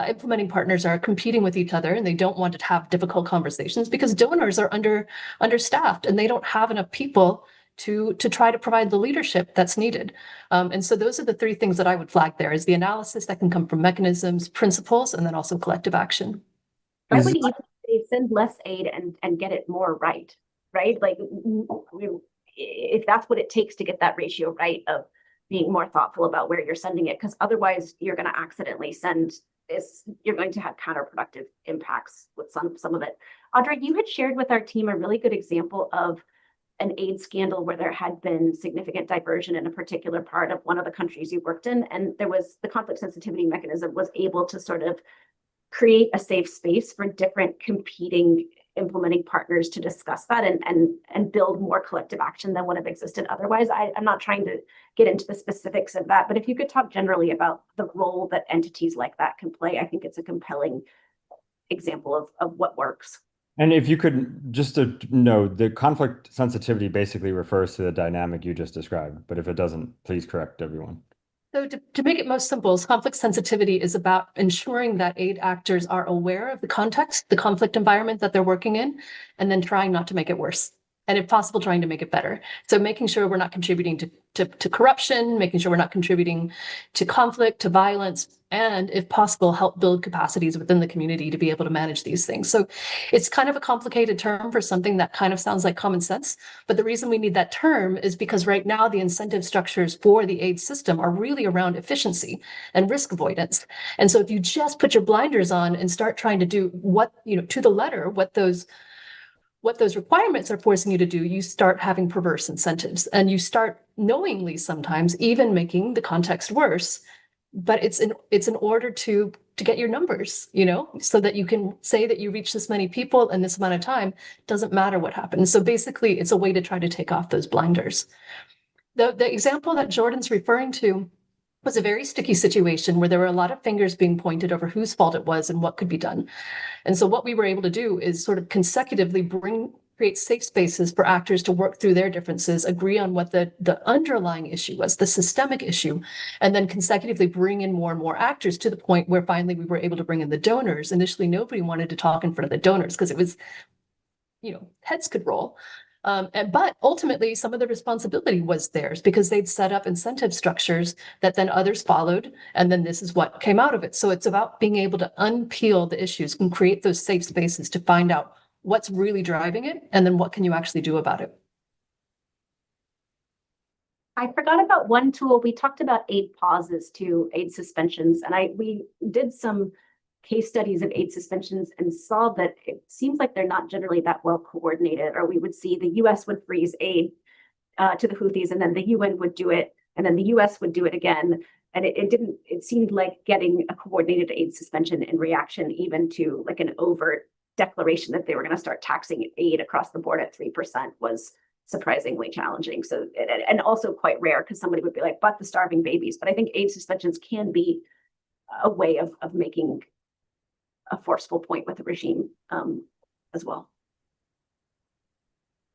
implementing partners are competing with each other and they don't want to have difficult conversations, because donors are understaffed and they don't have enough people to try to provide the leadership that's needed. And so those are the three things that I would flag there, is the analysis that can come from mechanisms, principles, and then also collective action. I would even say send less aid and get it more right? Like, if that's what it takes to get that ratio right, of being more thoughtful about where you're sending it, because otherwise you're going to accidentally send this, you're going to have counterproductive impacts with some of it. Audrey, you had shared with our team a really good example of an aid scandal where there had been significant diversion in a particular part of one of the countries you worked in. And there was the conflict sensitivity mechanism was able to sort of create a safe space for different competing implementing partners to discuss that and build more collective action than would have existed otherwise. I'm not trying to get into the specifics of that, but if you could talk generally about the role that entities like that can play, I think it's a compelling example of what works. And if you could just to know, the conflict sensitivity basically refers to the dynamic you just described, but if it doesn't, please correct everyone. So to make it most simple, conflict sensitivity is about ensuring that aid actors are aware of the context, the conflict environment that they're working in, and then trying not to make it worse. And if possible, trying to make it better. So making sure we're not contributing to corruption, making sure we're not contributing to conflict, to violence, and if possible, help build capacities within the community to be able to manage these things. So it's kind of a complicated term for something that kind of sounds like common sense. But the reason we need that term is because right now the incentive structures for the aid system are really around efficiency and risk avoidance. And so if you just put your blinders on and start trying to do to the letter, what those requirements are forcing you to do, you start having perverse incentives, and you start knowingly sometimes even making the context worse. But it's in order to to get your numbers, so that you can say that you reach this many people in this amount of time. Doesn't matter what happens. So basically, it's a way to try to take off those blinders. The example that Jordan's referring to was a very sticky situation where there were a lot of fingers being pointed over whose fault it was and what could be done. And so what we were able to do is sort of consecutively create safe spaces for actors to work through their differences, agree on what the underlying issue was, the systemic issue, and then consecutively bring in more and more actors to the point where finally we were able to bring in the donors. Initially, nobody wanted to talk in front of the donors because it was, heads could roll. But ultimately, some of the responsibility was theirs because they'd set up incentive structures that then others followed. And then this is what came out of it. So it's about being able to unpeel the issues and create those safe spaces to find out what's really driving it, and then what can you actually do about it. I forgot about one tool. We talked about aid pauses to aid suspensions, and we did some case studies of aid suspensions and saw that it seems like they're not generally that well coordinated, or we would see the US would freeze aid to the Houthis, and then the UN would do it, and then the US would do it again. And it seemed like getting a coordinated aid suspension in reaction even to like an overt declaration that they were going to start taxing aid across the board at 3% was surprisingly challenging. So, and also quite rare because somebody would be like, but the starving babies. But I think aid suspensions can be a way of making a forceful point with the regime as well.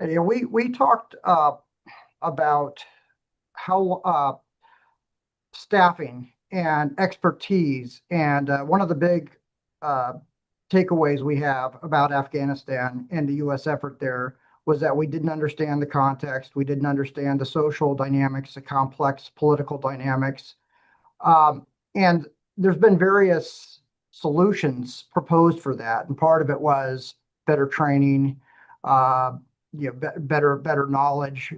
And, we talked about how staffing and expertise, and one of the big takeaways we have about Afghanistan and the U.S. effort there was that we didn't understand the context. We didn't understand the social dynamics, the complex political dynamics. And there's been various solutions proposed for that. And part of it was better training, better knowledge,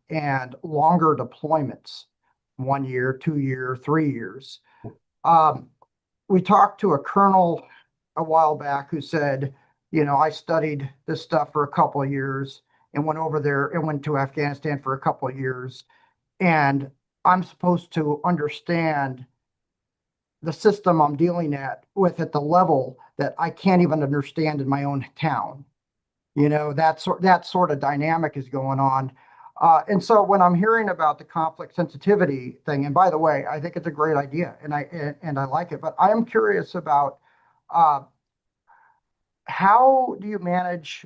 and longer deployments, 1 year, 2 year, 3 years. We talked to a colonel a while back who said, I studied this stuff for a couple of years and went over there and went to Afghanistan for a couple of years. And I'm supposed to understand the system I'm dealing with at the level that I can't even understand in my own town. That sort of dynamic is going on. And so when I'm hearing about the conflict sensitivity thing, and by the way, I think it's a great idea and I like it, but I am curious about how do you manage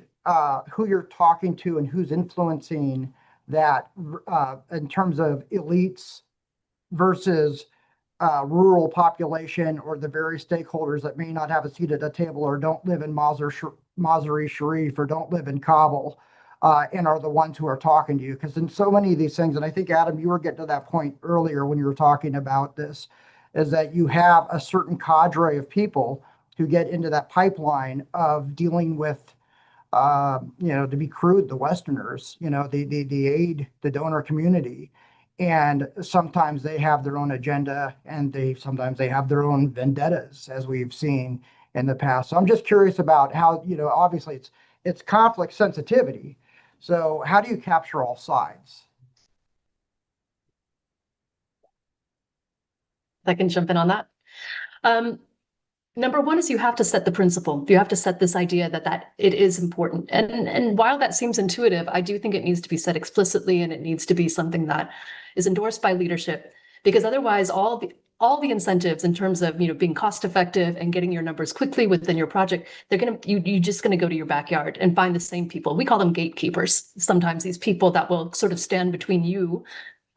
who you're talking to and who's influencing that in terms of elites versus rural population, or the various stakeholders that may not have a seat at a table or don't live in Mazar-e Sharif or don't live in Kabul and are the ones who are talking to you. Because in so many of these things, and I think, Adam, you were getting to that point earlier when you were talking about this, is that you have a certain cadre of people who get into that pipeline of dealing with, to be crude, the Westerners, the aid, the donor community. And sometimes they have their own agenda, and sometimes they have their own vendettas, as we've seen in the past. So I'm just curious about how, obviously it's conflict sensitivity. So how do you capture all sides? I can jump in on that. Number one is you have to set the principle. You have to set this idea that it is important. And while that seems intuitive, I do think it needs to be said explicitly, and it needs to be something that is endorsed by leadership, because otherwise all the incentives in terms of being cost effective and getting your numbers quickly within your project, you're just gonna go to your backyard and find the same people. We call them gatekeepers. Sometimes these people that will sort of stand between you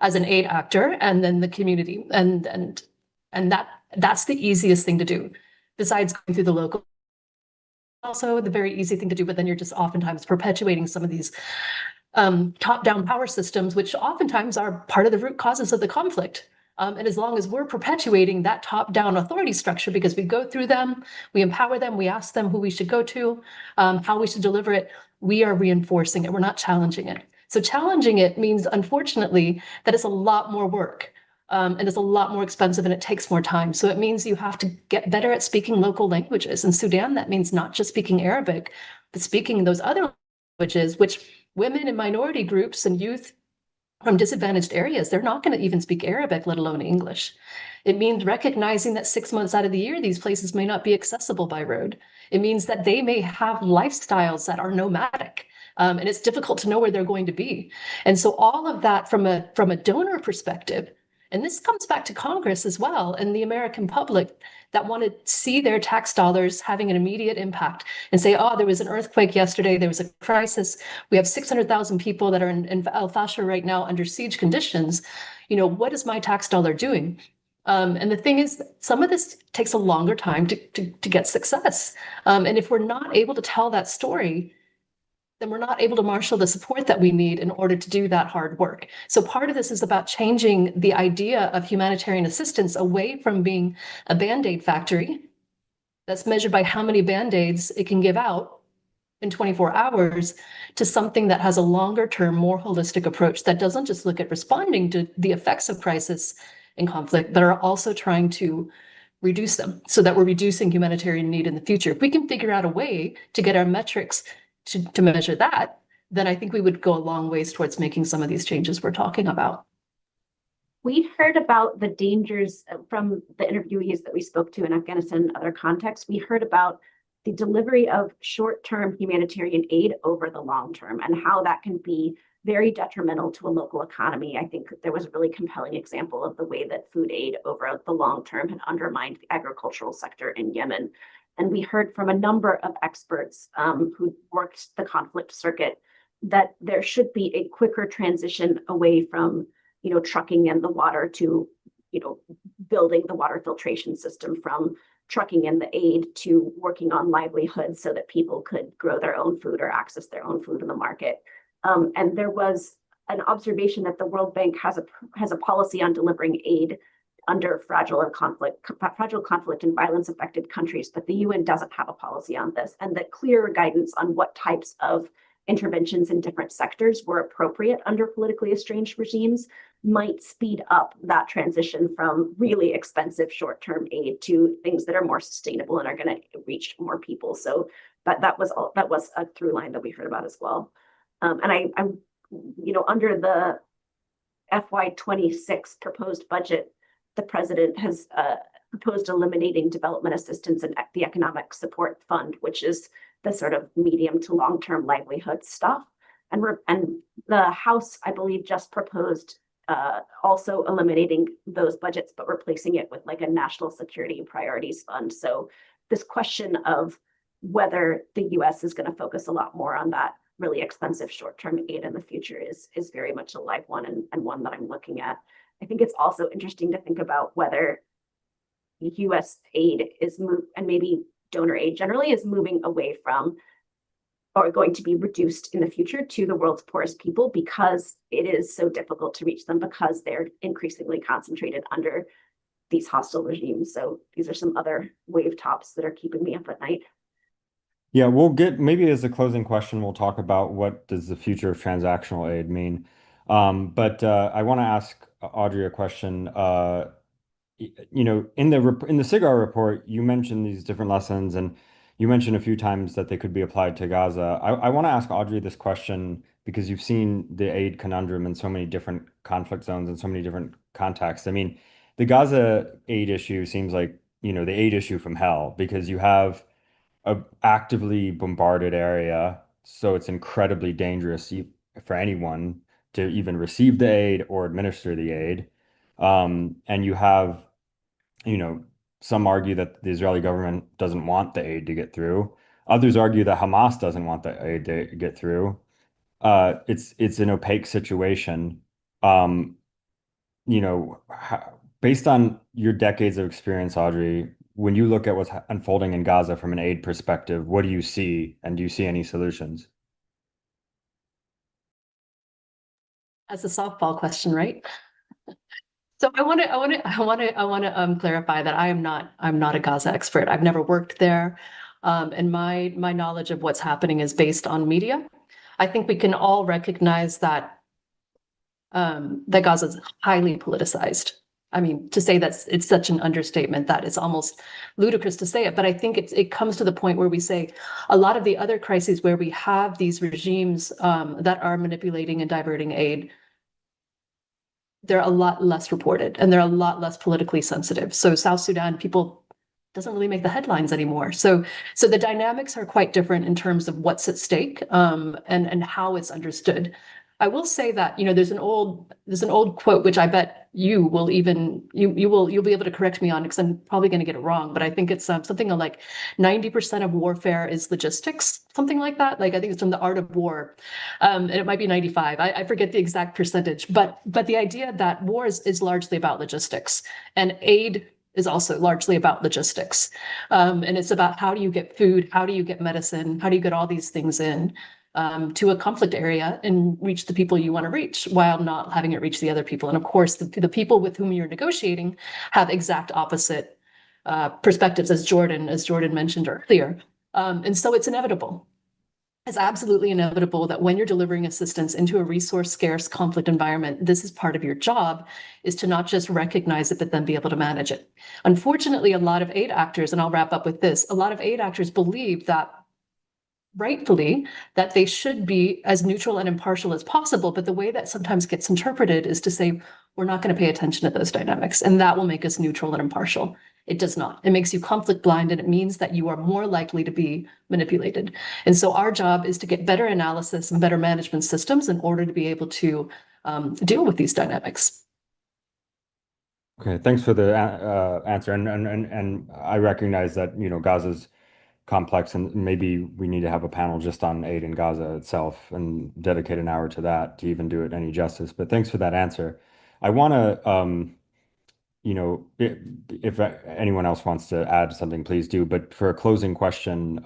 as an aid actor and then the community, and that's the easiest thing to do. Besides going through the local, also the very easy thing to do, but then you're just oftentimes perpetuating some of these top-down power systems, which oftentimes are part of the root causes of the conflict. And as long as we're perpetuating that top-down authority structure, because we go through them, we empower them, we ask them who we should go to, how we should deliver it, we are reinforcing it. We're not challenging it. So challenging it means, unfortunately, that it's a lot more work. And it's a lot more expensive, and it takes more time. So it means you have to get better at speaking local languages. In Sudan, that means not just speaking Arabic, but speaking those other languages, which women and minority groups and youth from disadvantaged areas, they're not going to even speak Arabic, let alone English. It means recognizing that 6 months out of the year, these places may not be accessible by road. It means that they may have lifestyles that are nomadic, and it's difficult to know where they're going to be. And so all of that from a donor perspective, and this comes back to Congress as well, and the American public that want to see their tax dollars having an immediate impact and say, oh, there was an earthquake yesterday, there was a crisis, we have 600,000 people that are in El Fasher right now under siege conditions. What is my tax dollar doing? And the thing is, some of this takes a longer time to get success. And if we're not able to tell that story, then we're not able to marshal the support that we need in order to do that hard work. So part of this is about changing the idea of humanitarian assistance away from being a Band-Aid factory that's measured by how many Band-Aids it can give out in 24 hours to something that has a longer term, more holistic approach that doesn't just look at responding to the effects of crisis and conflict, but are also trying to reduce them so that we're reducing humanitarian need in the future. If we can figure out a way to get our metrics to measure that, then I think we would go a long ways towards making some of these changes we're talking about. We heard about the dangers from the interviewees that we spoke to in Afghanistan and other contexts. We heard about the delivery of short-term humanitarian aid over the long term and how that can be very detrimental to a local economy. I think there was a really compelling example of the way that food aid over the long term had undermined the agricultural sector in Yemen. And we heard from a number of experts who worked the conflict circuit that there should be a quicker transition away from, trucking in the water to, building the water filtration system, from trucking in the aid to working on livelihoods so that people could grow their own food or access their own food in the market. And there was an observation that the World Bank has a policy on delivering aid under fragile conflict and violence affected countries, but the UN doesn't have a policy on this, and that clear guidance on what types of interventions in different sectors were appropriate under politically estranged regimes might speed up that transition from really expensive short-term aid to things that are more sustainable and are going to reach more people. So that was a through line that we heard about as well. And I'm under the FY26 proposed budget, the president has proposed eliminating development assistance and the economic support fund, which is the sort of medium to long-term livelihood stuff. And the House, I believe, just proposed also eliminating those budgets, but replacing it with like a national security priorities fund. So this question of whether the US is going to focus a lot more on that really expensive short-term aid in the future is very much a live one, and one that I'm looking at. I think it's also interesting to think about whether US aid and maybe donor aid generally is moving away from or going to be reduced in the future to the world's poorest people because it is so difficult to reach them because they're increasingly concentrated under these hostile regimes. So these are some other wave tops that are keeping me up at night. Yeah, we'll get, maybe as a closing question, we'll talk about what does the future of transactional aid mean. But I want to ask Audrey a question. In the SIGAR report, you mentioned these different lessons, and you mentioned a few times that they could be applied to Gaza. I want to ask Audrey this question because you've seen the aid conundrum in so many different conflict zones and so many different contexts. I mean, the Gaza aid issue seems like, the aid issue from hell, because you have a actively bombarded area, so it's incredibly dangerous for anyone to even receive the aid or administer the aid. And you have, some argue that the Israeli government doesn't want the aid to get through. Others argue that Hamas doesn't want the aid to get through. It's an opaque situation. Based on your decades of experience, Audrey, when you look at what's unfolding in Gaza from an aid perspective, what do you see, and do you see any solutions? That's a softball question, right? So I want to clarify that I'm not a Gaza expert. I've never worked there, and my knowledge of what's happening is based on media. I think we can all recognize that Gaza is highly politicized. I mean, to say that it's such an understatement that it's almost ludicrous to say it, but I think it comes to the point where we say a lot of the other crises where we have these regimes that are manipulating and diverting aid, they're a lot less reported and they're a lot less politically sensitive. So South Sudan, people doesn't really make the headlines anymore. So the dynamics are quite different in terms of what's at stake, and how it's understood. I will say that, there's an old quote, which I bet you will you'll be able to correct me on, because I'm probably going to get it wrong, but I think it's something like 90% of warfare is logistics, something like that. Like, I think it's from The Art of War. And it might be 95. I forget the exact percentage, but the idea that war is largely about logistics, and aid is also largely about logistics. And it's about, how do you get food? How do you get medicine? How do you get all these things in to a conflict area and reach the people you want to reach, while not having it reach the other people? And of course, the people with whom you're negotiating have exact opposite perspectives, as Jordan mentioned earlier. And so it's inevitable. It's absolutely inevitable that when you're delivering assistance into a resource scarce conflict environment, this is part of your job, is to not just recognize it, but then be able to manage it. Unfortunately, a lot of aid actors, and I'll wrap up with this, a lot of aid actors believe that, rightfully, that they should be as neutral and impartial as possible. But the way that sometimes gets interpreted is to say, we're not going to pay attention to those dynamics, and that will make us neutral and impartial. It does not. It makes you conflict blind, and it means that you are more likely to be manipulated. And so our job is to get better analysis and better management systems in order to be able to deal with these dynamics. Okay, thanks for the answer. And I recognize that, Gaza's complex, and maybe we need to have a panel just on aid in Gaza itself and dedicate an hour to that to even do it any justice. But thanks for that answer. I want to, if anyone else wants to add something, please do. But for a closing question,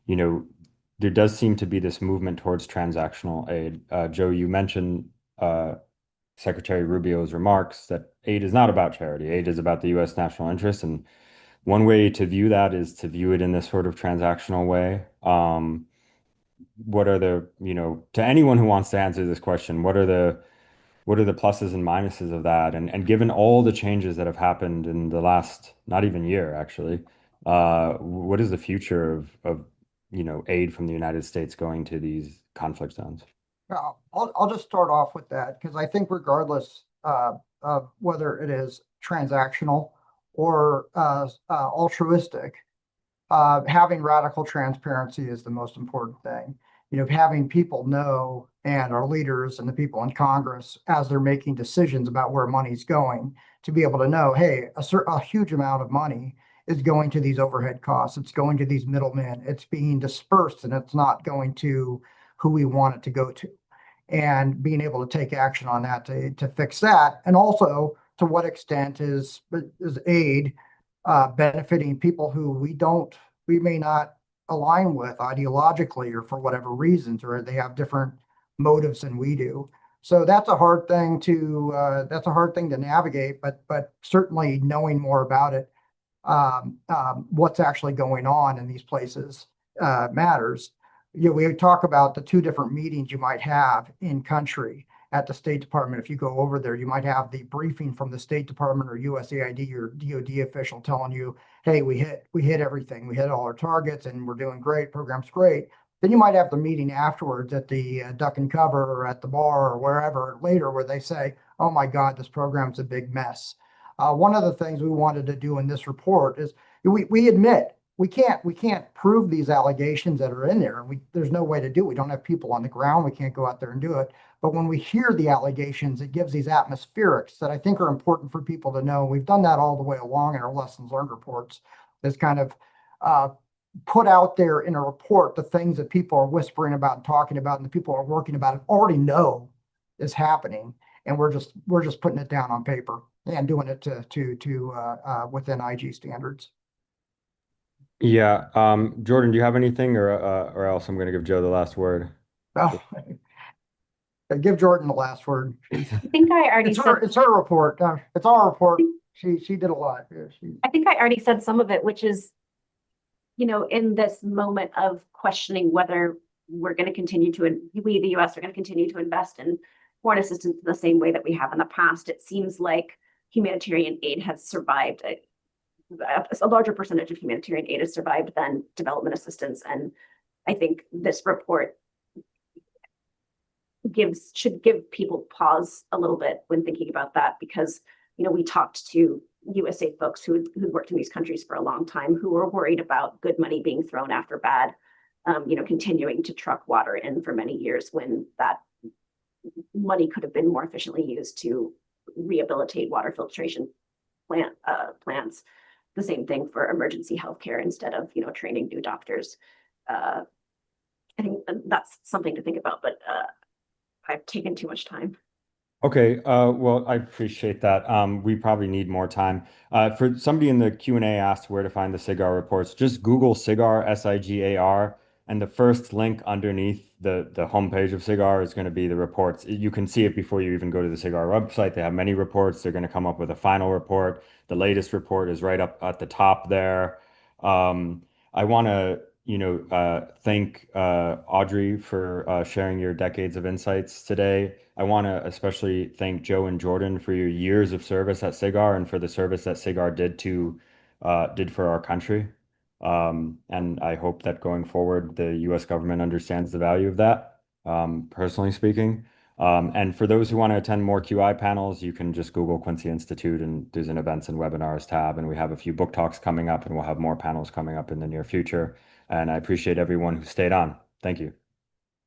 there does seem to be this movement towards transactional aid. Joe, you mentioned Secretary Rubio's remarks that aid is not about charity. Aid is about the U.S. national interest. And one way to view that is to view it in this sort of transactional way. What are the, to anyone who wants to answer this question, what are the pluses and minuses of that? And given all the changes that have happened in the last, not even year, actually, what is the future of aid from the United States going to these conflict zones? I'll just start off with that, because I think regardless of whether it is transactional or altruistic, having radical transparency is the most important thing. Having people know, and our leaders and the people in Congress, as they're making decisions about where money's going, to be able to know, hey, a huge amount of money is going to these overhead costs. It's going to these middlemen. It's being dispersed, and it's not going to who we want it to go to. And being able to take action on that to fix that. And also, to what extent is aid benefiting people who we may not align with ideologically, or for whatever reasons, or they have different motives than we do. So that's a hard thing to navigate, but certainly knowing more about it, what's actually going on in these places matters. We talk about the two different meetings you might have in country at the State Department. If you go over there, you might have the briefing from the State Department or USAID or DoD official telling you, hey, we hit everything. We hit all our targets and we're doing great. Program's great. Then you might have the meeting afterwards at the duck and cover or at the bar or wherever later, where they say, oh my God, this program's a big mess. One of the things we wanted to do in this report is we admit we can't prove these allegations that are in there. There's no way to do it. We don't have people on the ground. We can't go out there and do it. But when we hear the allegations, it gives these atmospherics that I think are important for people to know. We've done that all the way along in our lessons learned reports. Is kind of put out there in a report the things that people are whispering about and talking about, and the people are working about it already know is happening, and we're just putting it down on paper and doing it to within IG standards. Yeah. Jordan, do you have anything, or else I'm going to give Joe the last word? Oh, give Jordan the last word. I think I already It's her report. It's our report. She did a lot. I think I already said some of it, which is, in this moment of questioning whether we're going to continue to, we, the US, are going to continue to invest in foreign assistance in the same way that we have in the past. It seems like humanitarian aid has survived. A larger percentage of humanitarian aid has survived than development assistance. And I think this report should give people pause a little bit when thinking about that, because we talked to USA folks who worked in these countries for a long time, who were worried about good money being thrown after bad, continuing to truck water in for many years when that money could have been more efficiently used to rehabilitate water filtration plants. The same thing for emergency healthcare instead of training new doctors. I think that's something to think about, but I've taken too much time. Okay, well, I appreciate that. We probably need more time. For somebody in the Q&A asked where to find the SIGAR reports, just Google SIGAR, SIGAR, and the first link underneath the homepage of SIGAR is going to be the reports. You can see it before you even go to the SIGAR website. They have many reports. They're going to come up with a final report. The latest report is right up at the top there. I want to thank Audrey for sharing your decades of insights today. I want to especially thank Joe and Jordan for your years of service at SIGAR and for the service that SIGAR did for our country. And I hope that going forward, the U.S. government understands the value of that, personally speaking. And for those who want to attend more QI panels, you can just Google Quincy Institute and there's an events and webinars tab. And we have a few book talks coming up and we'll have more panels coming up in the near future. And I appreciate everyone who stayed on. Thank you.